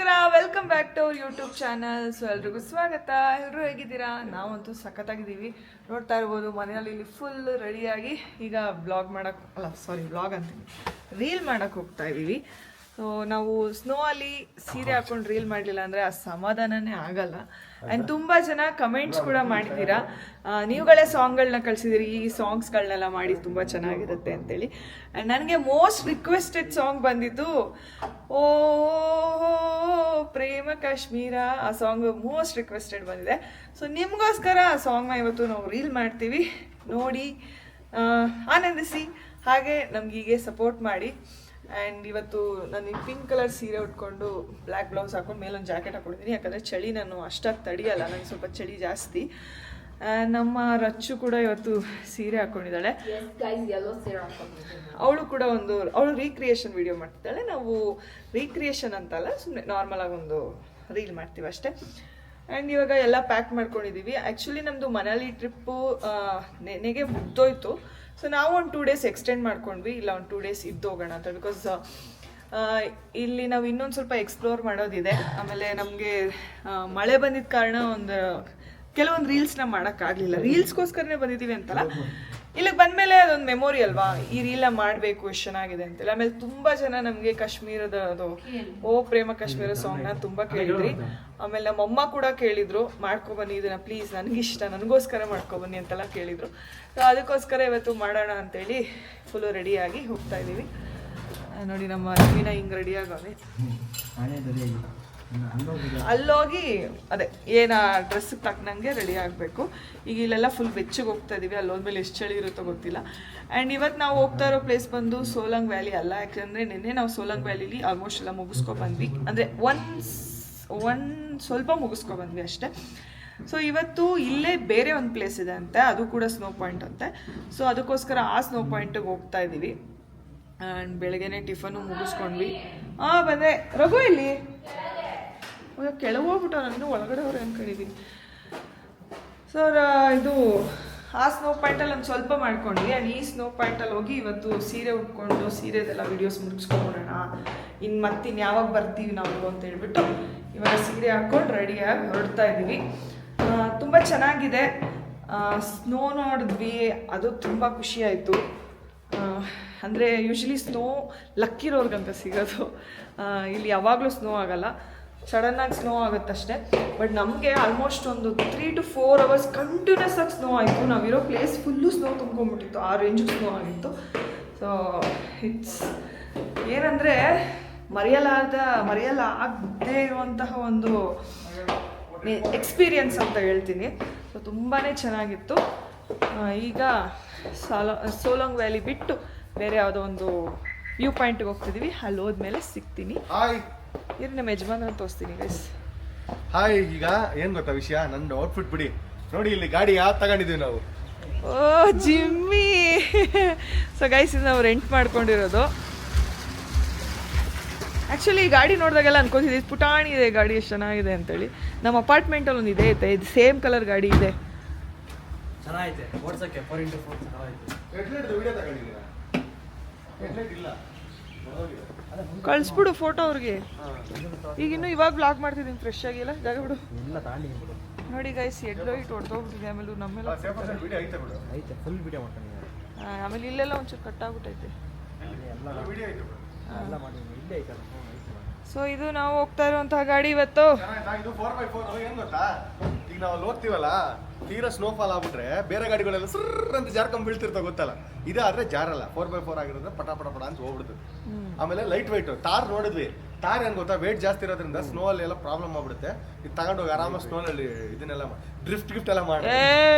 ನಮಸ್ಕಾರ, welcome back to our YouTube channel. So ಎಲ್ರಿಗೂ ಸ್ವಾಗತ. ಎಲ್ಲರೂ ಹೇಗಿದ್ದೀರಾ? ನಾವಂತೂ ಸಖತ್ತಾಗಿದ್ದೀವಿ. ನೋಡ್ತಾ ಇರ್ಬೋದು ಮನೆಯಲ್ಲಿ ಇಲ್ಲಿ ಫುಲ್ ರೆಡಿಯಾಗಿ ಈಗ ವ್ಲಾಗ್ ಅಂತೀನಿ, ರೀಲ್ ಮಾಡೋಕ್ಕೆ ಹೋಗ್ತಾ ಇದ್ದೀವಿ. ಸೊ ನಾವು ಸ್ನೋ ಅಲ್ಲಿ ಸೀರೆ ಹಾಕೊಂಡು ರೀಲ್ ಮಾಡಲಿಲ್ಲ ಅಂದರೆ ಆ ಸಮಾಧಾನನೇ ಆಗಲ್ಲ. ಆ್ಯಂಡ್ ತುಂಬ ಜನ ಕಮೆಂಟ್ಸ್ ಕೂಡ ಮಾಡಿದ್ದೀರಾ, ನೀವುಗಳೇ ಸಾಂಗ್ಗಳನ್ನ ಕಳಿಸಿದ್ದೀರಿ, ಈ ಸಾಂಗ್ಸ್ಗಳನ್ನೆಲ್ಲ ಮಾಡಿ ತುಂಬ ಚೆನ್ನಾಗಿರುತ್ತೆ ಅಂತೇಳಿ. ಆ್ಯಂಡ್ ನನಗೆ ಮೋಸ್ಟ್ ರಿಕ್ವೆಸ್ಟೆಡ್ ಸಾಂಗ್ ಬಂದಿದ್ದು ಓ ಪ್ರೇಮ ಕಾಶ್ಮೀರ. ಆ ಸಾಂಗ್ ಮೋಸ್ಟ್ ರಿಕ್ವೆಸ್ಟೆಡ್ ಬಂದಿದೆ. ಸೊ ನಿಮಗೋಸ್ಕರ ಆ ಸಾಂಗ್ನ ಇವತ್ತು ನಾವು ರೀಲ್ ಮಾಡ್ತೀವಿ. ನೋಡಿ ಆನಂದಿಸಿ, ಹಾಗೆ ನಮ್ಗೆ ಹೀಗೆ ಸಪೋರ್ಟ್ ಮಾಡಿ. ಆ್ಯಂಡ್ ಇವತ್ತು ನಾನು ಈ ಪಿಂಕ್ ಕಲರ್ ಸೀರೆ ಉಟ್ಕೊಂಡು ಬ್ಲ್ಯಾಕ್ ಬ್ಲೌಸ್ ಹಾಕೊಂಡು ಮೇಲೊಂದು ಜಾಕೆಟ್ ಹಾಕೊಂಡಿದ್ದೀನಿ, ಯಾಕಂದರೆ ಚಳಿ ನಾನು ಅಷ್ಟಾಗಿ ತಡಿಯಲ್ಲ, ನನಗೆ ಸ್ವಲ್ಪ ಚಳಿ ಜಾಸ್ತಿ. ನಮ್ಮ ರಚ್ಚು ಕೂಡ ಇವತ್ತು ಸೀರೆ ಹಾಕೊಂಡಿದ್ದಾಳೆ. ಅವಳು ಕೂಡ ಅವಳು ರೀಕ್ರಿಯೇಷನ್ ವಿಡಿಯೋ ಮಾಡ್ತಿದ್ದಾಳೆ. ನಾವು ರೀಕ್ರಿಯೇಷನ್ ಅಂತಲ್ಲ, ಸುಮ್ಮನೆ ನಾರ್ಮಲಾಗಿ ಒಂದು ರೀಲ್ ಮಾಡ್ತೀವಿ ಅಷ್ಟೇ. ಆ್ಯಂಡ್ ಇವಾಗ ಎಲ್ಲ ಪ್ಯಾಕ್ ಮಾಡ್ಕೊಂಡಿದ್ದೀವಿ. ಆ್ಯಕ್ಚುಲಿ ನಮ್ಮದು ಮನಾಲಿ ಟ್ರಿಪ್ಪು ನೆನೆಗೆ ಮುಗ್ದೋಯ್ತು. ಸೊ ನಾವು ಒಂದು 2 days ಎಕ್ಸ್ಟೆಂಡ್ ಮಾಡ್ಕೊಂಡ್ವಿ, ಇಲ್ಲ ಒಂದು 2 days ಇದ್ದೋಗೋಣ ಅಂತ. ಬಿಕಾಸ್ ಇಲ್ಲಿ ನಾವು ಇನ್ನೊಂದು ಸ್ವಲ್ಪ ಎಕ್ಸ್ಪ್ಲೋರ್ ಮಾಡೋದಿದೆ. ಆಮೇಲೆ ನಮಗೆ ಮಳೆ ಬಂದಿದ್ದ ಕಾರಣ ಕೆಲವೊಂದು ರೀಲ್ಸ್ನ ಮಾಡೋಕ್ಕಾಗಲಿಲ್ಲ. ರೀಲ್ಸ್ಗೋಸ್ಕರನೇ ಬಂದಿದ್ದೀವಿ ಅಂತಲ್ಲ, ಇಲ್ಲಿಗೆ ಬಂದಮೇಲೆ ಅದೊಂದು ಮೆಮೊರಿ ಅಲ್ವಾ, ಈ ರೀಲ್ನ ಮಾಡಬೇಕು, ಎಷ್ಟು ಚೆನ್ನಾಗಿದೆ ಅಂತೇಳಿ. ಆಮೇಲೆ ತುಂಬ ಜನ ನಮಗೆ ಕಾಶ್ಮೀರದ ಓ ಪ್ರೇಮ ಕಾಶ್ಮೀರ ಸಾಂಗ್ನ ತುಂಬ ಕೇಳಿದ್ರಿ. ಆಮೇಲೆ ನಮ್ಮಮ್ಮ ಕೂಡ ಕೇಳಿದ್ರು, ಮಾಡ್ಕೊಬನ್ನಿ ಇದನ್ನ ಪ್ಲೀಸ್, ನನಗಿಷ್ಟ, ನನಗೋಸ್ಕರ ಮಾಡ್ಕೊಬನ್ನಿ ಅಂತೆಲ್ಲ ಕೇಳಿದರು. ಸೊ ಅದಕ್ಕೋಸ್ಕರ ಇವತ್ತು ಮಾಡೋಣ ಅಂತೇಳಿ ಫುಲ್ಲು ರೆಡಿಯಾಗಿ ಹೋಗ್ತಾ ಇದ್ದೀವಿ. ನೋಡಿ ನಮ್ಮ ರವಿನ ಹಿಂಗೆ ರೆಡಿಯಾಗವೆ. ಅಲ್ಲೋಗಿ ಅದೇ ಏನು ಡ್ರೆಸ್ಗೆ ತಕ್ಕನಂಗೆ ರೆಡಿ ಆಗಬೇಕು. ಈಗ ಇಲ್ಲೆಲ್ಲ ಫುಲ್ ಬೆಚ್ಚಗೆ ಹೋಗ್ತಾ ಇದ್ದೀವಿ, ಅಲ್ಲೋದ್ಮೇಲೆ ಎಷ್ಟು ಚಳಿ ಇರುತ್ತೋ ಗೊತ್ತಿಲ್ಲ. ಆ್ಯಂಡ್ ಇವತ್ತು ನಾವು ಹೋಗ್ತಾ ಇರೋ ಪ್ಲೇಸ್ ಬಂದು ಸೋಲಂಗ್ ವ್ಯಾಲಿ ಅಲ್ಲ, ಯಾಕೆಂದರೆ ನಿನ್ನೆ ನಾವು ಸೋಲಂಗ್ ವ್ಯಾಲಿಲಿ ಆಲ್ಮೋಸ್ಟ್ ಎಲ್ಲ ಮುಗಿಸ್ಕೊಬಂದ್ವಿ, ಅಂದರೆ ಸ್ವಲ್ಪ ಮುಗಿಸ್ಕೊಬಂದ್ವಿ ಅಷ್ಟೇ. ಸೊ ಇವತ್ತು ಇಲ್ಲೇ ಬೇರೆ ಒಂದು ಪ್ಲೇಸ್ ಇದೆ ಅಂತೆ, ಅದು ಕೂಡ ಸ್ನೋ ಪಾಯಿಂಟ್ ಅಂತೆ. ಸೊ ಅದಕ್ಕೋಸ್ಕರ ಆ ಸ್ನೋ ಪಾಯಿಂಟಿಗೆ ಹೋಗ್ತಾ ಇದ್ದೀವಿ. ಆ್ಯಂಡ್ ಬೆಳಗ್ಗೆನೆ ಟಿಫನು ಮುಗಿಸ್ಕೊಂಡ್ವಿ. ಬಂದೆ ರಘು ಇಲ್ಲಿ ಕೆಳಗೆ ಹೋಗ್ಬಿಟ್ಟು ನಾನು ಒಳಗಡೆ ಅವ್ರು ಅನ್ಕೊಂಡಿದ್ದೀನಿ. ಸೊ ಇದು ಆ ಸ್ನೋ ಪಾಯಿಂಟಲ್ಲಿ ಒಂದು ಸ್ವಲ್ಪ ಮಾಡ್ಕೊಂಡ್ವಿ. ಆ್ಯಂಡ್ ಈ ಸ್ನೋ ಪಾಯಿಂಟಲ್ಲಿ ಹೋಗಿ ಇವತ್ತು ಸೀರೆ ಉಟ್ಕೊಂಡು ಸೀರೆದೆಲ್ಲ ವಿಡಿಯೋಸ್ ಮುಗಿಸ್ಕೊಂಡ್ಬಿಡೋಣ, ಮತ್ತಿನ್ನು ಯಾವಾಗ ಬರ್ತೀವಿ ನಾವು ಅಂತ ಹೇಳ್ಬಿಟ್ಟು ಇವಾಗ ಸೀರೆ ಹಾಕ್ಕೊಂಡು ರೆಡಿಯಾಗಿ ಹೊರಡ್ತಾ ಇದ್ದೀವಿ. ತುಂಬ ಚೆನ್ನಾಗಿದೆ. ಸ್ನೋ ನೋಡಿದ್ವಿ, ಅದು ತುಂಬ ಖುಷಿ ಆಯಿತು. ಅಂದರೆ ಯೂಶ್ವಲಿ ಸ್ನೋ ಲಕ್ಕಿರೋರ್ಗಂತ ಸಿಗೋದು, ಇಲ್ಲಿ ಯಾವಾಗಲೂ ಸ್ನೋ ಆಗಲ್ಲ, ಸಡನ್ನಾಗಿ ಸ್ನೋ ಆಗುತ್ತಷ್ಟೇ. ಬಟ್ ನಮಗೆ ಆಲ್ಮೋಸ್ಟ್ ಒಂದು 3 to 4 hours ಕಂಟಿನ್ಯೂಸ್ ಆಗಿ ಸ್ನೋ ಆಯಿತು. ನಾವಿರೋ ಪ್ಲೇಸ್ ಫುಲ್ಲು ಸ್ನೋ ತುಂಬ್ಕೊಂಡ್ಬಿಟ್ಟಿತ್ತು, ಆ ರೇಂಜಿಗೆ ಸ್ನೋ ಆಗಿತ್ತು. ಸೊ ಇಟ್ಸ್ ಏನಂದರೆ ಮರೆಯಲಾಗದೇ ಇರುವಂತಹ ಒಂದು ಎಕ್ಸ್ಪೀರಿಯನ್ಸ್ ಅಂತ ಹೇಳ್ತೀನಿ. ಸೊ ತುಂಬಾ ಚೆನ್ನಾಗಿತ್ತು. ಈಗ ಸೋಲಂಗ್ ವ್ಯಾಲಿ ಬಿಟ್ಟು ಬೇರೆ ಯಾವುದೋ ಒಂದು ವ್ಯೂ ಪಾಯಿಂಟ್ಗೆ ಹೋಗ್ತಿದ್ದೀವಿ. ಅಲ್ಲಿ ಹೋದ್ಮೇಲೆ ಸಿಗ್ತೀನಿ. ಇನ್ನು ನಮ್ಮ ಯಜಮಾನ ತೋರಿಸ್ತೀನಿ ಗೈಸ್. ಹಾಯ್, ಈಗ ಏನು ಗೊತ್ತಾ ವಿಷಯ, ನಂದು ಔಟ್ಫಿಟ್ ಬಿಡಿ, ನೋಡಿ ಇಲ್ಲಿ ಗಾಡಿ ಯಾವ್ದು ತಗೊಂಡಿದ್ದೀವಿ ನಾವು. ಓ ಜಿಮ್ಮಿ. ಸೊ ಗೈಸ್, ಇದು ನಾವು ರೆಂಟ್ ಮಾಡ್ಕೊಂಡಿರೋದು. ಆ್ಯಕ್ಚುಲಿ ಈ ಗಾಡಿ ನೋಡಿದಾಗೆಲ್ಲ ಅನ್ಕೋತಿದ್ದೆ ಪುಟಾಣಿ ಇದೆ ಗಾಡಿ, ಎಷ್ಟು ಚೆನ್ನಾಗಿದೆ ಅಂತೇಳಿ. ನಮ್ಮ ಅಪಾರ್ಟ್ಮೆಂಟಲ್ಲಿ ಒಂದು ಇದೆ ಐತೆ, ಇದು ಸೇಮ್ ಕಲರ್ ಗಾಡಿ ಇದೆ, ಚೆನ್ನಾಗಿದೆ ಓಡ್ಸಕ್ಕೆ. 4x4 ಚೆನ್ನಾಗಿದೆ. ಕಳಿಸ್ಬಿಡು ಫೋಟೋ ಅವ್ರಿಗೆ. ಈಗಿನ್ನು ಇವಾಗ ಬ್ಲಾಗ್ ಮಾಡ್ತಿದ್ದೀನಿ, ಫ್ರೆಶ್ ಆಗಿಲ್ಲ ಜಾಗ ಬಿಡು. ನೋಡಿ ಗೈಸ್, ಹೆಡ್ಲೈಟ್ ಹೊಡೆದೋಗ್ಬಿಟ್ಟಿದೆ. ಆಮೇಲೆ ನಮ್ಮೆಲ್ಲ ಆಮೇಲೆ ಇಲ್ಲೆಲ್ಲ ಒಂಚೂರು ಕಟ್ಟಾಗ್ಬಿಟ್ಟೈತೆ. ಸೊ ಇದು ನಾವು ಹೋಗ್ತಾ ಇರುವಂತಹ ಗಾಡಿ ಇವತ್ತು. ಇದು 4x4. ಏನ್ ಗೊತ್ತಾ, ಈಗ ನಾವು ಅಲ್ಲಿ ಹೋಗ್ತೀವಲ್ಲ, ತೀರಾ ಸ್ನೋಫಾಲ್ ಆಗ್ಬಿಟ್ರೆ ಬೇರೆ ಗಾಡಿಗಳೆಲ್ಲ ಸರ್ರ್ ಅಂತ ಜಾರ್ಕೊಂಡ್ ಬೀಳ್ತಿರ್ತಾವ, ಗೊತ್ತಲ್ಲ. ಇದಾದ್ರೆ ಜಾರಲ್ಲ, 4x4 ಆಗಿರೋದ್ರೆ ಪಟ ಅಂತ ಹೋಗ್ಬಿಡುತ್ತೆ. ಆಮೇಲೆ ಲೈಟ್ ವೈಟ್ ತಾರ್ ನೋಡಿದ್ವಿ. ತಾರ್ ಏನ್ ಗೊತ್ತಾ, ವೇಟ್ ಜಾಸ್ತಿ ಇರೋದ್ರಿಂದ ಸ್ನೋ ಅಲ್ಲಿ ಎಲ್ಲ ಪ್ರಾಬ್ಲಮ್ ಆಗ್ಬಿಡುತ್ತೆ. ಇದು ತಗೊಂಡೋಗಿ ಆರಾಮಾಗಿ ಸ್ನೋನಲ್ಲಿ ಇದನ್ನೆಲ್ಲ ಡ್ರಿಫ್ಟ್ ಎಲ್ಲ ಮಾಡಿ.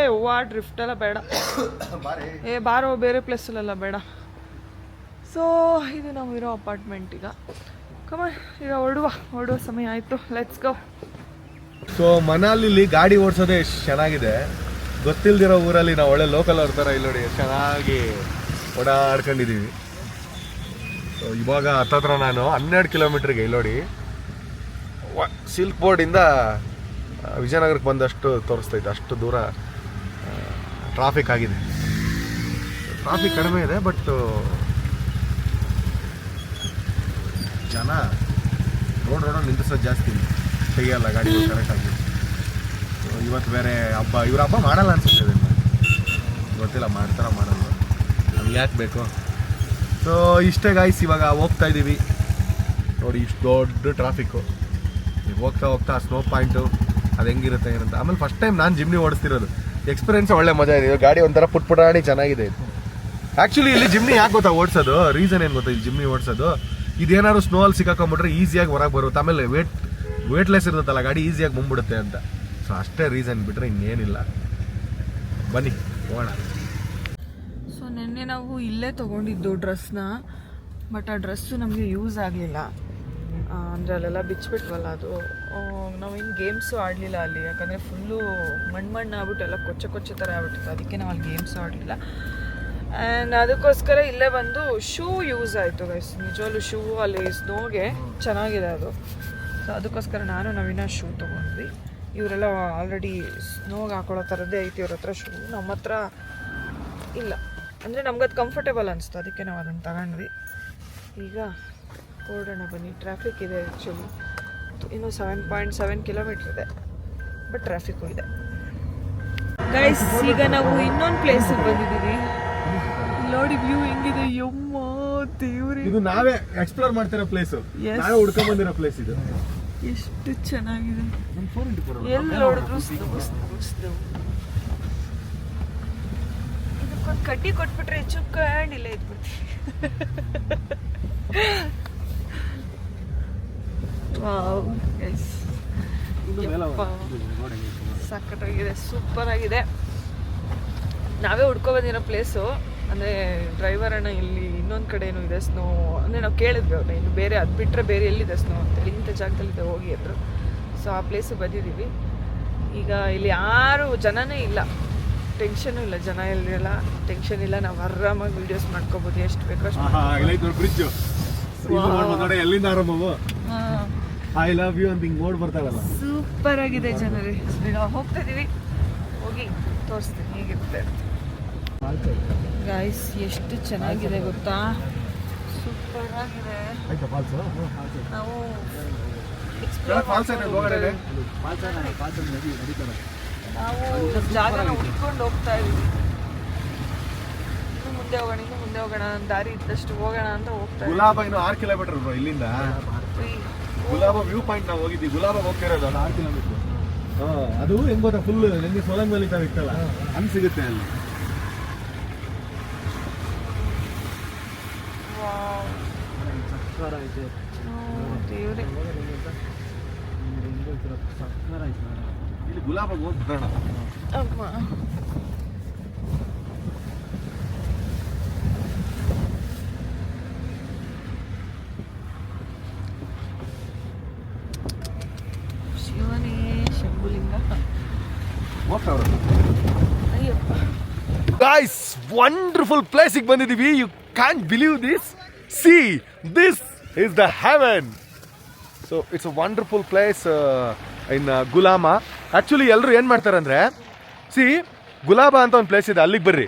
ಡ್ರಿಫ್ಟ್ ಎಲ್ಲ ಬೇಡ, ಬಾರೋ ಬೇರೆ ಪ್ಲೇಸಲ್ಲೆಲ್ಲ ಬೇಡ. ಸೊ ಇದು ನಾವು ಇರೋ ಅಪಾರ್ಟ್ಮೆಂಟ್. ಈಗ ಈಗ ಹೊರಡುವ ಸಮಯ ಆಯಿತು. Let's go. ಸೊ ಮನಾಲಿಲಿ ಗಾಡಿ ಓಡಿಸೋದೇ ಎಷ್ಟು ಚೆನ್ನಾಗಿದೆ, ಗೊತ್ತಿಲ್ದಿರೋ ಊರಲ್ಲಿ ನಾವು ಒಳ್ಳೆ ಲೋಕಲ್ ಅವ್ರ ಥರ ಇಲ್ಲಿ ನೋಡಿ ಎಷ್ಟು ಚೆನ್ನಾಗಿ ಓಡಾಡ್ಕೊಂಡಿದ್ದೀವಿ. ಸೊ ಇವಾಗ ಹತ್ತತ್ರ ನಾನು 12 ಕಿಲೋಮೀಟ್ರಿಗೆ ಇಲ್ಲಿ ಸಿಲ್ಕ್ ಬೋರ್ಡಿಂದ ವಿಜಯನಗರಕ್ಕೆ ಬಂದಷ್ಟು ತೋರಿಸ್ತೈತೆ, ಅಷ್ಟು ದೂರ ಟ್ರಾಫಿಕ್ ಆಗಿದೆ. ಟ್ರಾಫಿಕ್ ಕಡಿಮೆ ಇದೆ, ಬಟ್ ಜನ ರೋಡ್ ನಿಂದಿಸೋದು ಜಾಸ್ತಿ ತೆಗಿಯಲ್ಲ ಗಾಡಿ ಕರೆಕ್ಟಾಗಿ. ಇವತ್ತು ಬೇರೆ ಹಬ್ಬ, ಇವ್ರ ಹಬ್ಬ ಮಾಡಲ್ಲ ಅನ್ಸುತ್ತೆ, ಗೊತ್ತಿಲ್ಲ ಮಾಡ್ತಾರ ಮಾಡಲ್ಲ, ನಮ್ಗೆ ಯಾಕೆ ಬೇಕು. ಸೊ ಇಷ್ಟೇ ಗಾಯ್ಸ್, ಇವಾಗ ಹೋಗ್ತಾ ಇದ್ದೀವಿ ನೋಡಿ, ಇಷ್ಟು ದೊಡ್ಡ ಟ್ರಾಫಿಕ್ಕು. ಈಗ ಹೋಗ್ತಾ ಹೋಗ್ತಾ ಸ್ನೋ ಪಾಯಿಂಟು ಅದು ಹೆಂಗಿರುತ್ತೆ ಏನಂತ. ಆಮೇಲೆ ಫಸ್ಟ್ ಟೈಮ್ ನಾನು ಜಿಮ್ನಿ ಓಡಿಸ್ತಿರೋದು, ಎಕ್ಸ್ಪೀರಿಯನ್ಸ್ ಒಳ್ಳೆ ಮಜಾ ಇದೆ. ಗಾಡಿ ಒಂಥರ ಪುಟ್ಪುಟಾಣಿ ಚೆನ್ನಾಗಿದೆ. ಆ್ಯಕ್ಚುಲಿ ಇಲ್ಲಿ ಜಿಮ್ನಿ ಯಾಕೆ ಗೊತ್ತಾ ಓಡಿಸೋದು, ರೀಸನ್ ಏನು ಗೊತ್ತಾ, ಇಲ್ಲಿ ಜಿಮ್ನಿ ಓಡಿಸೋದು, ಇದೇನಾದ್ರು ಸ್ನೋಲ್ಲಿ ಸಿಕ್ಕಾಕೊಂಡ್ಬಿಟ್ರೆ ಈಸಿಯಾಗಿ ಹೊರಗೆ ಬರುತ್ತೆ. ಆಮೇಲೆ ವೇಟ್ಲೆಸ್ ಇರುತ್ತಲ್ಲ ಗಾಡಿ, ಈಸಿಯಾಗಿ ಬಂದ್ಬಿಡುತ್ತೆ ಅಂತ. ಸೊ ಅಷ್ಟೇ ರೀಸನ್, ಬಿಟ್ಟರೆ ಇನ್ನೇನಿಲ್ಲ. ಬನ್ನಿ ಹೋಗೋಣ. ಸೊ ನಿನ್ನೆ ನಾವು ಇಲ್ಲೇ ತೊಗೊಂಡಿದ್ದು ಡ್ರೆಸ್ನ, ಬಟ್ ಆ ಡ್ರೆಸ್ಸು ನಮಗೆ ಯೂಸ್ ಆಗಲಿಲ್ಲ. ಅಂದರೆ ಅಲ್ಲೆಲ್ಲ ಬಿಚ್ಚಿಬಿಟ್ವಲ್ಲ, ಅದು ನಾವೇನು ಗೇಮ್ಸು ಆಡಲಿಲ್ಲ ಅಲ್ಲಿ, ಯಾಕಂದರೆ ಫುಲ್ಲು ಮಣ್ಣು ಆಗ್ಬಿಟ್ಟು ಎಲ್ಲ ಕೊಚ್ಚೆ ಥರ ಆಗ್ಬಿಟ್ಟಿತ್ತು. ಅದಕ್ಕೆ ನಾವು ಅಲ್ಲಿ ಗೇಮ್ಸು ಆಡಲಿಲ್ಲ. ಆ್ಯಂಡ್ ಅದಕ್ಕೋಸ್ಕರ ಇಲ್ಲೇ ಬಂದು ಶೂ ಯೂಸ್ ಆಯಿತು ಗೈಸ್. ನಿಜವಾಗ್ಲೂ ಶೂ ಅಲ್ಲಿ ಸ್ನೋಗೆ ಚೆನ್ನಾಗಿದೆ ಅದು. ಸೊ ಅದಕ್ಕೋಸ್ಕರ ನಾನು ನವೀನ ಶೂ ತೊಗೊಂಡ್ವಿ. ಇವರೆಲ್ಲ ಆಲ್ರೆಡಿ ಸ್ನೋಗೆ ಹಾಕೊಳ್ಳೋ ಥರದ್ದೇ ಐತಿ ಇವ್ರ ಹತ್ರ ಶೂ. ನಮ್ಮ ಹತ್ರ ಇಲ್ಲ, ಅಂದರೆ ನಮ್ಗದು ಕಂಫರ್ಟೇಬಲ್ ಅನಿಸ್ತು, ಅದಕ್ಕೆ ನಾವು ಅದನ್ನು ತಗೊಂಡ್ವಿ. ಈಗ ಹೊರಡೋಣ ಬನ್ನಿ. ಟ್ರಾಫಿಕ್ ಇದೆ ಆ್ಯಕ್ಚುಲಿ, ಇನ್ನೂ 7.7 ಕಿಲೋಮೀಟ್ರ್ ಇದೆ, ಬಟ್ ಟ್ರಾಫಿಕ್ಕು ಇದೆ ಗೈಸ್. ಈಗ ನಾವು ಇನ್ನೊಂದು ಪ್ಲೇಸಿಗೆ ಬಂದಿದ್ದೀವಿ. ನೋಡಿ ವ್ಯೂ ಹೆಂಗಿದೆ, ಯಮ್ಮ ದೇವ್ರಿ. ಇದು ನಾವೇ ಎಕ್ಸ್ಪ್ಲೋರ್ ಮಾಡ್ತಿರೋ ಪ್ಲೇಸು, ನಾವೇ ಹುಡ್ಕೊಂಡ್ ಬಂದಿರೋ ಪ್ಲೇಸ್ ಇದು. ಎಷ್ಟು ಚೆನ್ನಾಗಿದೆ, ಎಲ್ಲಿ ನೋಡಿದ್ರು ಇದಕ್ಕೊಂದು ಕಡ್ಡಿ ಕೊಟ್ಬಿಟ್ರೆ ಚುಕ್ಕಾಂಡಿಲ್ಲ ಇದ್ಬಿಡ್ತೀವಿ. ಸಖತ್ತಾಗಿದೆ, ಸೂಪರ್ ಆಗಿದೆ. ನಾವೇ ಹುಡ್ಕೊಬಂದಿರೋ ಪ್ಲೇಸು. ಅಂದರೆ ಡ್ರೈವರ್ ಅಣ್ಣ ಇಲ್ಲಿ ಇನ್ನೊಂದು ಕಡೆ ಏನೋ ಇದೆ ಸ್ನೋ, ಅಂದರೆ ನಾವು ಕೇಳಿದ್ವಿ ಅವ್ರನ್ನ, ಇನ್ನು ಬೇರೆ ಅದು ಬಿಟ್ಟರೆ ಬೇರೆ ಎಲ್ಲಿದೆ ಸ್ನೋ ಅಂತೇಳಿ, ಇಂಥ ಜಾಗದಲ್ಲಿದೆ ಹೋಗಿ ಅಂದರು. ಸೊ ಆ ಪ್ಲೇಸಿಗೆ ಬಂದಿದ್ದೀವಿ. ಈಗ ಇಲ್ಲಿ ಯಾರು ಜನನೇ ಇಲ್ಲ, ಟೆನ್ಷನ್ ಇಲ್ಲ, ಜನ ಇಲ್ಲಿರಲ್ಲ, ಟೆನ್ಷನ್ ಇಲ್ಲ. ನಾವು ಆರಾಮಾಗಿ ವೀಡಿಯೋಸ್ ಮಾಡ್ಕೋಬೋದು, ಎಷ್ಟು ಬೇಕೋ ಅಷ್ಟು. ಬ್ರಿಡ್ಜ್ ಎಲ್ಲಿಂದ ಆರಂಭವು ಐ ಲವ್ ಯು ಅಂತ ಹಿಂಗೆ ಬೋರ್ಡ್ ಬರ್ತಾವಲ್ಲ, ಸೂಪರ್ ಆಗಿದೆ ಜನರೇ. ನಾವು ಹೋಗ್ತಾ ಇದೀವಿ, ಹೋಗಿ ತೋರಿಸ್ತೀನಿ ಹೇಗಿರುತ್ತೆ. ಗಾಯ್ಸ್ ಎಷ್ಟು ಚೆನ್ನಾಗಿದೆ ಗೊತ್ತಾ, ಸೂಪರ್ ಆಗಿದೆ. ನಾವು ನಾವು ಜಾಗನ ಹುಡ್ಕೊಂಡು ಹೋಗ್ತಾ ಇದೀವಿ. ಇನ್ನು ಮುಂದೆ ಹೋಗೋಣ, ದಾರಿ ಇದ್ದಷ್ಟು ಹೋಗೋಣ ಅಂತ ಹೋಗ್ತಾ ಇದ್ದೀವಿ. ಗುಲಾಬ ಇನ್ನು 6 ಕಿಲೋಮೀಟರ್ ಇಲ್ಲಿಂದ. ಗುಲಾಬ ವ್ಯೂ ಪಾಯಿಂಟ್ ನಾವು ಹೋಗಿದ್ವಿ, ಗುಲಾಬ ಹೋಗ್ತಿರೋದು ಅದು 6 ಕಿಲೋಮೀಟರ್. ಅದು ಹೆಂಗ್ ಗೊತ್ತಾ, ಫುಲ್ ನಿನ್ನೆ ಸೋಲಂಗ್ ವ್ಯಾಲಿ ತರ ಇತ್ತಲ್ಲ, ಹಂಗೆ ಸಿಗುತ್ತೆ ಅಲ್ಲಿ. ಇಲ್ಲಿ ಗುಲಾಬ ಹೋಗ್ಬಿಡೋಣ. ಶಿವನೇ ಶಂಭುಲಿಂಗ. Guys, wonderful place ಗೆ ಬಂದಿದ್ದೀವಿ. You can't believe this. See, this is the heaven. So it's a wonderful place in ಗುಲಾಮ. ಆ್ಯಕ್ಚುಲಿ ಎಲ್ಲರೂ ಏನು ಮಾಡ್ತಾರೆ ಅಂದರೆ, ಗುಲಾಬ ಅಂತ ಒಂದು ಪ್ಲೇಸ್ ಇದೆ, ಅಲ್ಲಿಗೆ ಬರ್ರಿ.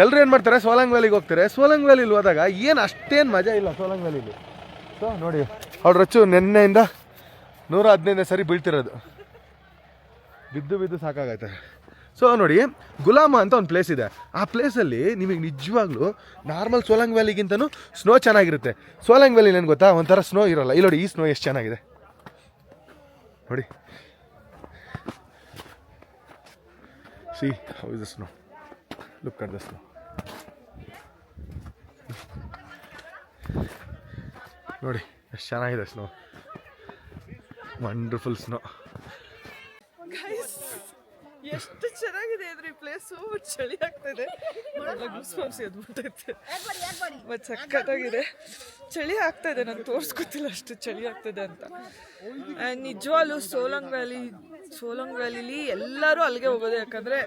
ಎಲ್ಲರೂ ಏನು ಮಾಡ್ತಾರೆ, ಸೋಲಂಗ್ ವ್ಯಾಲಿಗೆ ಹೋಗ್ತಾರೆ. ಸೋಲಂಗ್ ವ್ಯಾಲಿಲಿ ಹೋದಾಗ ಏನು ಅಷ್ಟೇನು ಮಜಾ ಇಲ್ಲ ಸೋಲಂಗ್ ವ್ಯಾಲಿಲಿ. ಸೊ ನೋಡಿ, ಅವ್ರ ರಚ್ಚು ನೆನ್ನೆಯಿಂದ 115 ಸರಿ ಬೀಳ್ತಿರೋದು, ಬಿದ್ದು ಸಾಕಾಗೈತೆ. ಸೊ ನೋಡಿ, ಗುಲಾಮ ಅಂತ ಒಂದು ಪ್ಲೇಸ್ ಇದೆ. ಆ ಪ್ಲೇಸಲ್ಲಿ ನಿಮಗೆ ನಿಜವಾಗ್ಲೂ ನಾರ್ಮಲ್ ಸೋಲಂಗ್ ವ್ಯಾಲಿಗಿಂತನೂ ಸ್ನೋ ಚೆನ್ನಾಗಿರುತ್ತೆ. ಸೋಲಂಗ್ ವ್ಯಾಲಿ ಏನು ಗೊತ್ತಾ, ಒಂಥರ ಸ್ನೋ ಇರೋಲ್ಲ. ಇಲ್ಲಿ ನೋಡಿ, ಈ ಸ್ನೋ ಎಷ್ಟು ಚೆನ್ನಾಗಿದೆ ನೋಡಿ. See how is the snow? Look at the snow. ನೋಡಿ ಎಷ್ಟು ಚೆನ್ನಾಗಿದೆ ಸ್ನೋ, ವಂಡರ್ಫುಲ್ ಸ್ನೋ. ಎಷ್ಟು ಚೆನ್ನಾಗಿದೆ ಅಂದ್ರೆ ಈ ಪ್ಲೇಸು. ಚಳಿ ಆಗ್ತದೆ, ಬಟ್ ಸಖತ್ತಾಗಿದೆ. ಚಳಿ ಆಗ್ತಾ ಇದೆ, ನಾನು ತೋರಿಸ್ಕೊತಿಲ್ಲ ಅಷ್ಟು ಚಳಿ ಆಗ್ತದೆ ಅಂತ. ನಿಜವಾಗ್ಲೂ ಸೋಲಂಗ್ ವ್ಯಾಲಿಲಿ ಎಲ್ಲರೂ ಅಲ್ಲಿಗೆ ಹೋಗೋದು, ಯಾಕಂದರೆ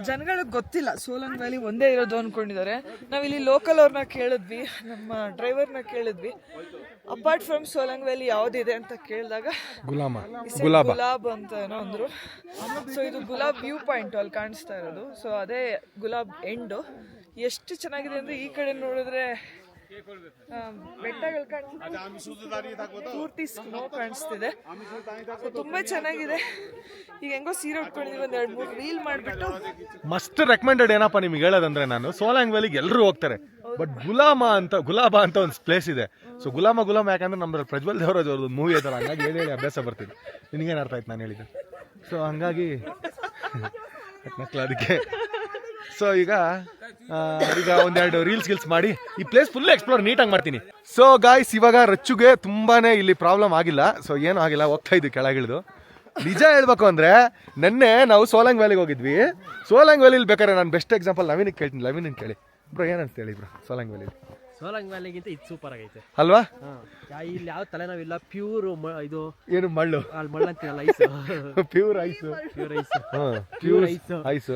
ಜನಗಳಿಗೆ ಗೊತ್ತಿಲ್ಲ ಸೋಲಂಗ್ ವ್ಯಾಲಿ ಒಂದೇ ಇರೋದು ಅಂದ್ಕೊಂಡಿದ್ದಾರೆ. ನಾವಿಲ್ಲಿ ಲೋಕಲ್ ಅವ್ರನ್ನ ಕೇಳಿದ್ವಿ, ನಮ್ಮ ಡ್ರೈವರ್ನ ಕೇಳಿದ್ವಿ, ಅಪಾರ್ಟ್ ಫ್ರಮ್ ಸೋಲಂಗ್ ವ್ಯಾಲಿ ಯಾವುದಿದೆ ಅಂತ ಕೇಳಿದಾಗ ಗುಲಾಬ್ ಅಂತ ಏನೋ ಅಂದರು. ಸೊ ಇದು ಗುಲಾಬ್ ವ್ಯೂ ಪಾಯಿಂಟ್ ಅಲ್ಲಿ ಕಾಣಿಸ್ತಾ ಇರೋದು. ಸೊ ಅದೇ ಗುಲಾಬ್ ಎಂಡು. ಎಷ್ಟು ಚೆನ್ನಾಗಿದೆ ಅಂದರೆ, ಈ ಕಡೆ ನೋಡಿದ್ರೆ ಬೆಟ್ಟಗಳು ಪೂರ್ತಿ ಸ್ನೋ ಕಾಣಿಸ್ತಿದೆ. ತುಂಬಾ ಚೆನ್ನಾಗಿದೆ. ಈಗ ಹೆಂಗೋ ಸೀರೆ ಉಟ್ಕೊಂಡಿದೀವಿ, ಒಂದ್ 2-3 ರೀಲ್ ಮಾಡ್ಬಿಟ್ಟು. ಮಸ್ಟ್ ರೆಕಮೆಂಡೆಡ್ ಏನಪ್ಪ ನಿಮ್ಗೆ ಹೇಳೋದಂದ್ರೆ, ನಾನು ಸೋಲಾಂಗ್ ವ್ಯಾಲಿಗೆ ಎಲ್ಲರೂ ಹೋಗ್ತಾರೆ, ಬಟ್ ಗುಲಾಬ ಅಂತ ಒಂದು ಪ್ಲೇಸ್ ಇದೆ. ಸೊ ಗುಲಾಮ ಯಾಕಂದ್ರೆ ನಮ್ದ್ರಲ್ಲಿ ಪ್ರಜ್ವಲ್ ದೇವರಾಜ್ ಅವ್ರದ್ದು ಮೂವಿ ಐತಲ್ಲ, ಹಂಗಾಗಿ ಹೇಳಿ ಅಭ್ಯಾಸ ಬರ್ತಿದೆ. ನಿನಗೇನು ಅರ್ಥ ಆಯ್ತು ನಾನು ಹೇಳಿದ್ದು? ಸೊ ಹಂಗಾಗಿ ಅದಕ್ಕೆ ಸೊ ಈಗ ಒಂದೆರಡು ರೀಲ್ಸ್ ಮಾಡಿ ಈ ಪ್ಲೇಸ್ ಫುಲ್ ಎಕ್ಸ್ಪ್ಲೋರ್ ನೀಟಾಗಿ ಮಾಡ್ತೀನಿ. ಸೊ ಗಾಯ್ಸ್, ಇವಾಗ ರಚ್ಚುಗೆ ತುಂಬಾನೇ ಇಲ್ಲಿ ಪ್ರಾಬ್ಲಮ್ ಆಗಿಲ್ಲ. ಸೊ ಏನೂ ಆಗಿಲ್ಲ, ಹೋಗ್ತಾ ಇದ್ವಿ ಕೆಳಗಿಳಿದು. ನಿಜ ಹೇಳ್ಬೇಕು ಅಂದ್ರೆ ನೆನ್ನೆ ನಾವು ಸೋಲಾಂಗ್ ವ್ಯಾಲಿಗೆ ಹೋಗಿದ್ವಿ. ಸೋಲಾಂಗ್ ವ್ಯಾಲಿಲಿ ಬೇಕಾದ್ರೆ ನಾನು ಬೆಸ್ಟ್ ಎಕ್ಸಾಂಪಲ್ ನವೀನಿಗೆ ಕೇಳ್ತೀನಿ. ನವೀನ್ ಕೇಳಿ ಬ್ರೋ, ಏನಂತ ಹೇಳಿ ಬ್ರೋ ಸೋಲಾಂಗ್ ವ್ಯಾಲಿ? ಸೋಲಾಂಗ್ ವ್ಯಾಲಿಗಿಂತ ಇದು ಸೂಪರ್ ಆಗೈತೆ ಅಲ್ವಾ? ಇಲ್ಲಿ ಯಾವ ತಲೆನೋವಿಲ್ಲ, ಪ್ಯೂರ್ ಇದು ಏನು ಮಳ್ಳು ಮಳ್ಳ ಅಂತೀರಲ್ಲ, ice pure ice, pure ice.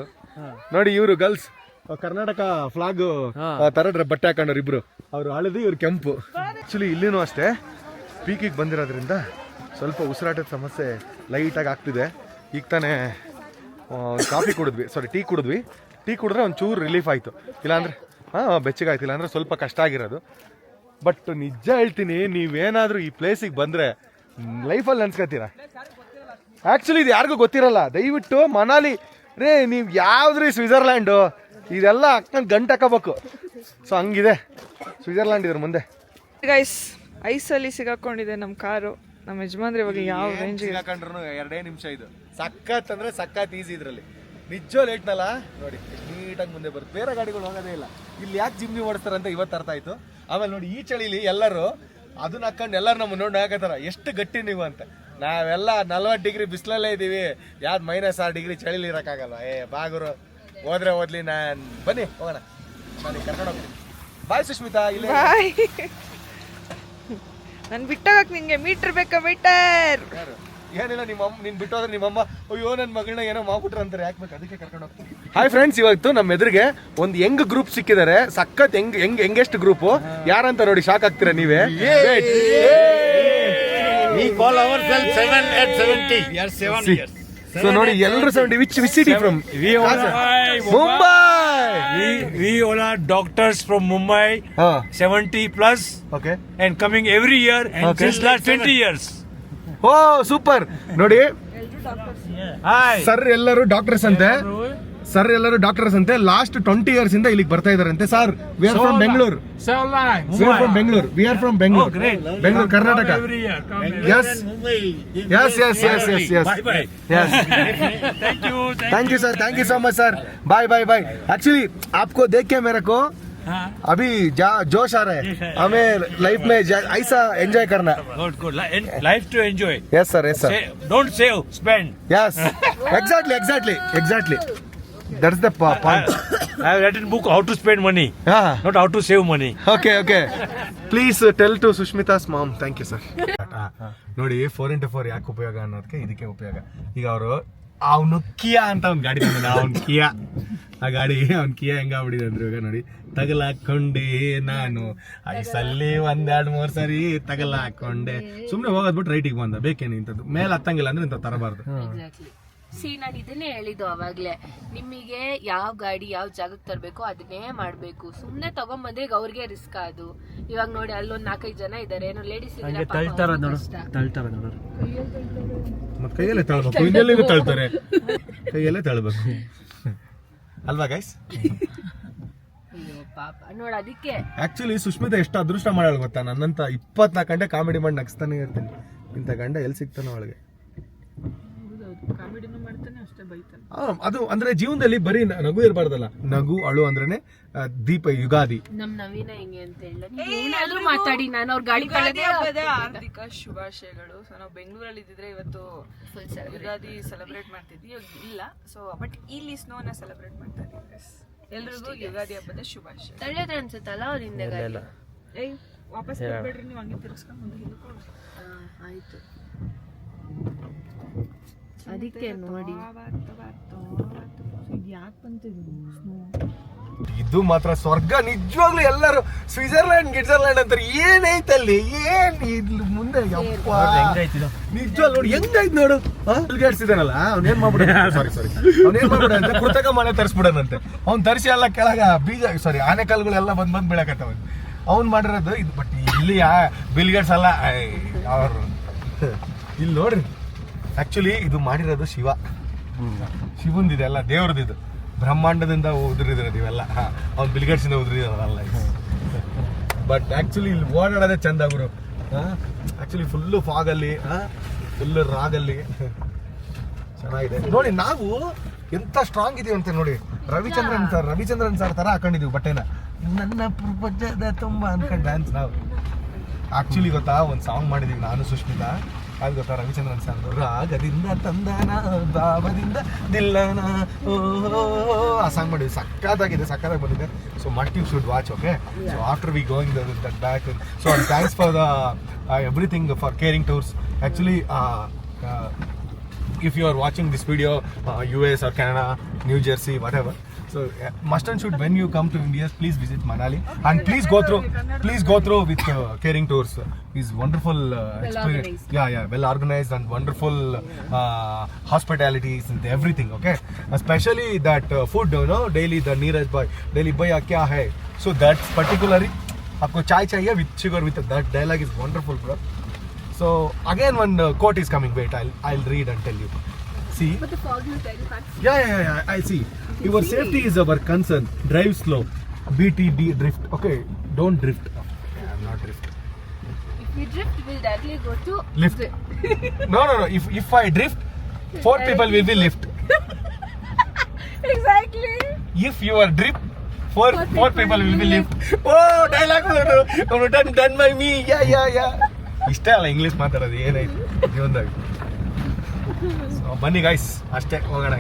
ನೋಡಿ ಇವರು ಗರ್ಲ್ಸ್ ಕರ್ನಾಟಕ ಫ್ಲಾಗ್ ತರ ಬಟ್ಟೆ ಹಾಕೊಂಡ್ರು ಇಬ್ರು. ಅವ್ರು ಹಳದಿ, ಇವ್ರು ಕೆಂಪು. ಆಕ್ಚುಲಿ ಇಲ್ಲಿನೂ ಅಷ್ಟೇ ಪೀಕಿಗೆ ಬಂದಿರೋದ್ರಿಂದ ಸ್ವಲ್ಪ ಉಸಿರಾಟದ ಸಮಸ್ಯೆ ಲೈಟಾಗಿ ಆಗ್ತಿದೆ. ಈಗ ತಾನೇ ಕಾಫಿ ಕುಡಿದ್ವಿ, ಟೀ ಕುಡಿದ್ವಿ. ಟೀ ಕುಡಿದ್ರೆ ಒಂಚೂರು ರಿಲೀಫ್ ಆಯಿತು. ಇಲ್ಲಾಂದ್ರೆ ಬೆಚ್ಚಗಾಯ್ತು, ಇಲ್ಲಾಂದ್ರೆ ಸ್ವಲ್ಪ ಕಷ್ಟ ಆಗಿರೋದು. ಬಟ್ ನಿಜ ಹೇಳ್ತೀನಿ, ನೀವೇನಾದರೂ ಈ ಪ್ಲೇಸಿಗೆ ಬಂದರೆ ಲೈಫಲ್ಲಿ ನೆನ್ಸ್ಕೊತೀರಾ. ಆ್ಯಕ್ಚುಲಿ ಇದು ಯಾರಿಗೂ ಗೊತ್ತಿರಲ್ಲ. ದಯವಿಟ್ಟು ಮನಾಲಿ ರೇ, ನೀವು ಯಾವ್ದ್ರಿ ಸ್ವಿಟ್ಜರ್ಲ್ಯಾಂಡು ಇದೆಲ್ಲ ಹಾಕೊಂಡು ಗಂಟು ಹಾಕೋಬೇಕು. ಸೊ ಹಂಗಿದೆ ಸ್ವಿಟ್ಜರ್ಲ್ಯಾಂಡ್ ಇದ್ರ ಮುಂದೆ. ಗೈಸ್, ಐಸಲ್ಲಿ ಸಿಗಾಕೊಂಡಿದೆ ನಮ್ಮ ಕಾರು. ನಮ್ಮ ಯಜಮಾನ್ರಿ ಇವಾಗ ಯಾವ ರೇಂಜ್ ಸಿಗಾಕೊಂಡ್ರು 2 ನಿಮಿಷ. ಇದು ಸಖತ್ ಅಂದ್ರೆ ಸಖತ್ ಈಸಿ. ಇದರಲ್ಲಿ ನಿಜ ಲೇಟ್ನಲ್ಲ ನೋಡಿ, ನೀಟಾಗಿ ಮುಂದೆ ಬರುತ್ತೆ. ಬೇರೆ ಗಾಡಿಗಳು ಹೋಗೋದೇ ಇಲ್ಲ. ಇಲ್ಲಿ ಯಾಕೆ ಜಿಮ್ನಿ ಓಡಿಸ್ತಾರೆ ಅಂತ ಇವತ್ತು ಅರ್ಥ ಆಯ್ತು. ಆಮೇಲೆ ನೋಡಿ, ಈ ಚಳಿಲಿ ಎಲ್ಲರೂ ಅದನ್ನ ಹಾಕೊಂಡು ಎಲ್ಲರೂ ನಮ್ಮ ನೋಡಿ ಹಾಕತ್ತಾರ, ಎಷ್ಟು ಗಟ್ಟಿ ನೀವು ಅಂತ. ನಾವೆಲ್ಲ 40 ಡಿಗ್ರಿ ಬಿಸಿಲಲ್ಲೇ ಇದ್ದೀವಿ. ಯಾವ್ದು -6 ಡಿಗ್ರಿ ಚಳಿಲಿ ಇರೋಕ್ಕಾಗಲ್ಲ. ಬಾಗುರು ಹೋದ್ರೆ ಓದ್ಲಿ. ಬನ್ನಿ ಹೋಗೋಣ, ನಾನು ಕರ್ಕೊಂಡು ಹೋಗ್ತೀನಿ. ಬಾಯ್ ಸುಷ್ಮಿತಾ. ಇಲ್ಲಿ ಬಾಯ್. ನನ್ ಬಿಟ್ಟೋಗಕ್ ನಿಂಗೆ ಮೀಟರ್ ಬೇಕಾ? ಮೀಟರ್ ಏನಿಲ್ಲ, ನೀನ್ ಬಿಟ್ಟೋದ್ರೆ ನಿಮ್ಮಮ್ಮ ಅಯ್ಯೋ ನನ್ನ ಮಗಳನ್ನ ಏನೋ ಮಾಡ್ಬಿಟ್ರು ಅಂತಾರೆ, ಯಾಕೆ ಬೇಕು, ಅದಕ್ಕೆ ಕರ್ಕೊಂಡು ಹೋಗ್ತೀನಿ. ಹಾಯ್ ಫ್ರೆಂಡ್ಸ್, ಇವತ್ತು ನಮ್ಮ ಎದುರಿಗೆ ಒಂದು ಯಂಗ್ ಗ್ರೂಪ್ ಸಿಕ್ಕಿದ್ದಾರೆ. ಸಖತ್ ಯಂಗೆಸ್ಟ್ ಗ್ರೂಪ್. ಯಾರಂತ ನೋಡಿ ಶಾಕ್ ಆಗ್ತೀರಾ ನೀವೇ. ಸೊ ನೋಡಿ, ಎಲ್ಲರೂ 70. Which city from? Mumbai. We all are doctors from Mumbai, 70 plus, okay, and coming every year, and since last 20 years. Oh super. ನೋಡಿ Hi. ಸರ್ ಎಲ್ಲರೂ ಡಾಕ್ಟರ್ಸ್ ಅಂತೆ. ಲಾಸ್ಟ್ 20 years ಇಂದ ಇಲ್ಲಿಗೆ ಬರ್ತಾ ಇದಾರಂತೆ. Sir, we are from Bengaluru. We are from Bengaluru. Oh, great. Bengaluru, Karnataka. Every year. Come Yes. Bye. Thank you sir, thank you so much sir. Bye. Actually आपको देख के मेरे को अभी जोश आ रहा है. हमें लाइफ में ऐसा एंजॉय करना. Good. Life to enjoy. Yes sir. Don't save, spend. Yes. Exactly. That's the point. I have written book how to spend money, not how to save money. Okay. Please tell to Sushmita's mom. Thank you sir. ನೋಡಿ, 4x4 ಯಾಕೆ ಉಪಯೋಗ ಅನ್ನೋದಕ್ಕೆ ಇದಕ್ಕೆ ಉಪಯೋಗ. ಈಗ ಅವರು ಅವನು ಕಿಯಾ ಅಂತ ಒಂದು ಗಾಡಿ ತಂದ, ಆ ಗಾಡಿ ಅವ್ನು ಕಿಯಾ ಹೆಂಗಾಗ್ಬಿಟ್ಟಿದೆ ಅಂದ್ರೆ, ಇವಾಗ ನೋಡಿ, ತಗಲಾಕೊಂಡೆ ನಾನು ಐಸಲ್ಲಿ 1-2-3 ಸರಿ ತಗಲಾಕೊಂಡೆ. ಸುಮ್ಮನೆ ಹೋಗೋದ್ ಬಿಟ್ಟು ರೈಟಿಗೆ ಬಂದ. ಬೇಕೇನು ಇಂಥದ್ದು ಮೇಲೆ ಹತ್ತಂಗಿಲ್ಲ ಅಂದ್ರೆ ಇಂಥ ತರಬಾರ್ದು. ನಾನು ಇದನ್ನೇ ಹೇಳಿದ್ದು ಅವಾಗ್ಲೇ, ನಿಮಗೆ ಯಾವ ಗಾಡಿ ಯಾವ ಜಾಗಕ್ಕೆ ತರಬೇಕು ಅದನ್ನೇ ಮಾಡ್ಬೇಕು. ಸುಮ್ನೆ ತಗೊಂಬಂದ್ರೆ ಈಗ ಅವ್ರಿಗೆ ರಿಸ್ಕ್. ಅದು ಇವಾಗ ನೋಡಿ, ಅಲ್ಲೊಂದ್ 4-5 ಜನ ಇದಾರೆ, ಏನೋ ಲೇಡೀಸ್ ಮತ್ತೆ ಕೈಯಲ್ಲೇ ತಳ್ಬೇಕು, ಇನ್ನೆಲ್ಲಿಗೂ ತಳ್ತಾರೆ, ಕೈಯಲ್ಲೇ ತಳ್ಬೇಕು ಅಲ್ವಾ ಗೈಸ್? ಅಯ್ಯೋ ಪಾಪ ನೋಡ. ಅದಕ್ಕೆ ಆಕ್ಚುಲಿ ಸುಷ್ಮಿತಾ ಎಷ್ಟು ಅದೃಷ್ಟ ಮಾಡಾಳ ಗೊತ್ತಾ? ನನ್ನಂತ 24 ಗಂಟೆ ಕಾಮಿಡಿ ಮಾಡಿ ನಗಿಸ್ತಾನೆ ಇರ್ತೀನಿ. ಇಂಥ ಗಂಡ ಎಲ್ಲಿ ಸಿಗ್ತಾನೋ ಅವಳಿಗೆ. ಕಾಮಿಡಿನೂ ಮಾಡ್ತಾನೆ, ಅಷ್ಟೇ ಬೈತಾನೆ. ಅದು ಅಂದ್ರೆ ಜೀವನದಲ್ಲಿ ಬರೀ ನಗು ಇರಬಾರ್ದಲ್ಲ. ನಗು ಅಳು ಅಂದ್ರೇನೆ ದೀಪ, ಯುಗಾದಿ. ನಮ್ ನವೀನ ಹೆಂಗೆ ಅಂತ ಹೇಳ, ಏನಾದ್ರೂ ಮಾತಾಡಿ. ನಾನು ಅವ್ರ ಗಾಡಿ ಹಾರ್ದಿಕ ಶುಭಾಶಯಗಳು. ಸೊ ನಾವು ಬೆಂಗಳೂರಲ್ಲಿ ಇದ್ದಿದ್ರೆ ಇವತ್ತು ಯುಗಾದಿ ಸೆಲೆಬ್ರೇಟ್ ಮಾಡ್ತಿದ್ವಿ, ಇವಾಗ ಇಲ್ಲ. ಸೊ ಬಟ್ ಇಲ್ಲಿ ಸ್ನೋನ ಸೆಲೆಬ್ರೇಟ್ ಮಾಡ್ತಾ ಇದೀವಿ. ಎಲ್ರಿಗೂ ಯುಗಾದಿ ಹಬ್ಬದ ಶುಭಾಶಯ. ತಳ್ಳಿದ್ರೆ ಅನ್ಸುತ್ತಲ್ಲ ಅವ್ರ ಹಿಂದೆ ಗಾಡಿ. ವಾಪಸ್ ಬರ್ಬೇಡ್ರಿ, ನೀವು ಹಂಗೆ ತಿರ್ಸ್ಕೊಂಡು ಮುಂದೆ ಹಿಂದ್ಕೊಳ್ಳಿ. ಆಯ್ತು, ಅದಕ್ಕೆ ನೋಡಿ ಯಾಕೆ ಬಂತಿದ್ರು. ಇದು ಮಾತ್ರ ಸ್ವರ್ಗ ನಿಜವಾಗ್ಲೂ. ಎಲ್ಲರೂ ಸ್ವಿಟ್ಜರ್ಲ್ಯಾಂಡ್ ಅಂತಾರೆ. ಏನೈತೆ ಅಲ್ಲಿ, ಏನ್ ಇಲ್ಲಿ ಮುಂದೆ ನಿಜವಾಗ್ ನೋಡಿ ಹೆಂಗೈತ್ ನೋಡು. ಇದಾನಲ್ಲ ಅವ್ನೇನ್ ಮಾಡ್ಬಿಡ ಅಂತ ಕೃತಕ ಮಳೆ ತರಿಸ್ಬಿಡನಂತೆ. ಅವ್ನ್ ತರಿಸಿ ಎಲ್ಲ ಕೆಳಗ ಬೀಜ ಆನೆಕಲ್ಗಳೆಲ್ಲ ಬಂದ್ ಬೀಳಕತ್ತವ. ಅವ್ನು ಮಾಡಿರೋದು ಇದು. ಬಟ್ ಇಲ್ಲಿ ಬಿಲ್ ಗೇಟ್ಸ್ ಅಲ್ಲ ಅವರು ಇಲ್ಲಿ ನೋಡ್ರಿ. ಆಕ್ಚುಲಿ ಇದು ಮಾಡಿರೋದು ಶಿವಂದಿದೆ ಅಲ್ಲ, ದೇವ್ರದ್ದು. ಬ್ರಹ್ಮಾಂಡದಿಂದ ಉದುರಿದಿರೋದು ಇವೆಲ್ಲ. ಅವ್ನು ಬಿಲ್ ಗೇಟ್ಸ್ ಇಂದ ಉದುರಿದಾರಲ್ಲ. ಬಟ್ ಆಕ್ಚುಲಿ ಇಲ್ಲಿ ಓಡಾಡೋದೇ ಚಂದ ಗುರು. ಆಕ್ಚುಲಿ ಫುಲ್ಲು ಫಾಗಲ್ಲಿ, ಫುಲ್ಲು ರಾಗಲ್ಲಿ ಚೆನ್ನಾಗಿದೆ ನೋಡಿ. ನಾವು ಎಂತ ಸ್ಟ್ರಾಂಗ್ ಇದೀವಿ ಅಂತ ನೋಡಿ. ರವಿಚಂದ್ರನ್ ಸರ್ ತರ ಹಾಕೊಂಡಿದೀವಿ ಬಟ್ಟೆನ. ನನ್ನ ಪ್ರಪಂಚದ ತುಂಬ ಅನ್ಕೊಂಡು ಡ್ಯಾನ್ಸ್ ನಾವು. ಆಕ್ಚುಲಿ ಗೊತ್ತಾ, ಒಂದು ಸಾಂಗ್ ಮಾಡಿದೀವಿ ನಾನು ಸುಷ್ಮಿತಾ. ಅದು ಗೊತ್ತಾ, ರವಿಚಂದ್ರನ್ ಸರ್ ರಾಗದಿಂದ ತಂದಾನ ಭಾವದಿಂದ ದಿಲ್ಲನ ಆ ಸಾಂಗ್ ಮಾಡಿದ್ವಿ. ಸಕ್ಕತ್ತಾಗಿ ಬಂದಿದೆ. So multi should watch. Okay, so after we going that back. So thanks for the everything for caring tours. Actually if you are watching this video, US or Canada, New Jersey, whatever, so must and should, when you come to India, please visit Manali and please go through with Caring Tours. Is wonderful experience. Well organized and wonderful hospitalities and everything. Okay, especially that food, you know, daily the Neeraj bhai daily bhaiya kya hai, so that's particularly aapko chai chahiye with sugar, with that dialogue is wonderful, bro. So again one quote is coming. Wait, I'll read and tell you. See. But the fog is very fast. Yeah. I see. Your safety is our concern. Drive slow. BTD drift. Okay, don't drift. Okay, I'm not drifting. If we drift, we'll directly go to Lift. No. If I drift, 4 people will be lift. Exactly. If you are drift, four people will be lift. Oh, dialogue done by me. Yeah. ಇಷ್ಟೇ ಅಲ್ಲ English ಮಾತಾಡೋದು, ಏನಾಯ್ತು ಜೀವನದಾಗ. ಬನ್ನಿ guys, ಅಷ್ಟೇ ಹೋಗೋಣ.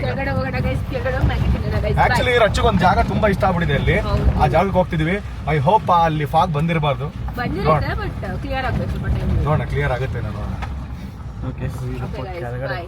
Actually ರಚ್ಚಗೊಂದು ಜಾಗ ತುಂಬಾ ಇಷ್ಟ ಆಗ್ಬಿಟ್ಟಿದೆ ಅಲ್ಲಿ. ಆ ಜಾಗಕ್ಕೆ ಹೋಗ್ತಿದ್ವಿ. ಐ ಹೋಪ್ ಅಲ್ಲಿ ಫಾಗ್ ಬಂದಿರಬಾರ್ದು. ಕ್ಲಿಯರ್ ನೋಡೋಣ ಕ್ಲಿಯರ್ ಆಗುತ್ತೆ. ನಾನು ಓಕೆ ಆಗುತ್ತೆ.